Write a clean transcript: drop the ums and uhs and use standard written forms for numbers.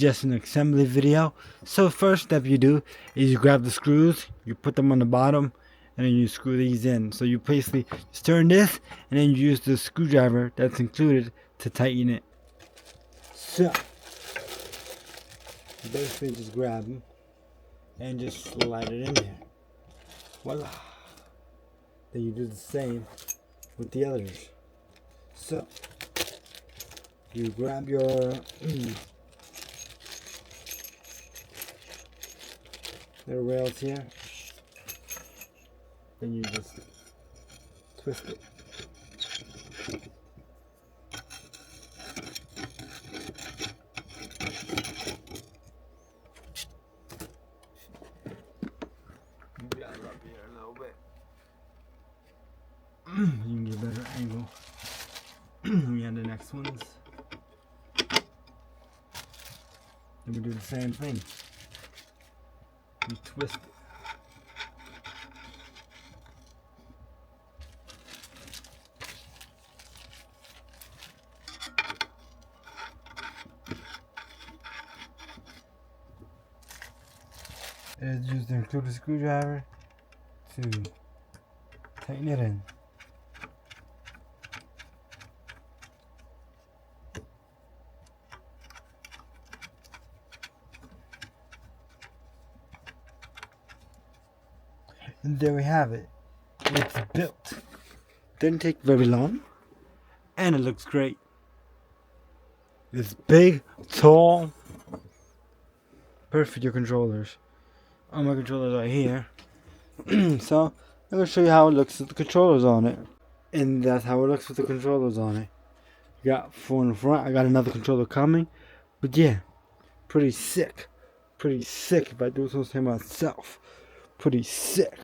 just an assembly video. So first step you do is you grab the screws, you put them on the bottom, and then you screw these in. So you basically just turn this, and then you use the screwdriver that's included to tighten it. So you basically just grab them and just slide it in there. Voila. Then you do the same with the others. So you grab your little rails here, then you just twist it. You got it up here a little bit. You can get a better angle. We have the next ones. Then we do the same thing. We twist it. And use the included screwdriver to tighten it in. And there we have it. It's built. Didn't take very long, and it looks great. It's big, tall, perfect for your controllers. All my controllers are here. So I'm gonna show you how it looks with the controllers on it, and that's how it looks with the controllers on it. You got 4 in the front. I got another controller coming, but yeah, pretty sick. Pretty sick if I do so say myself. Pretty sick.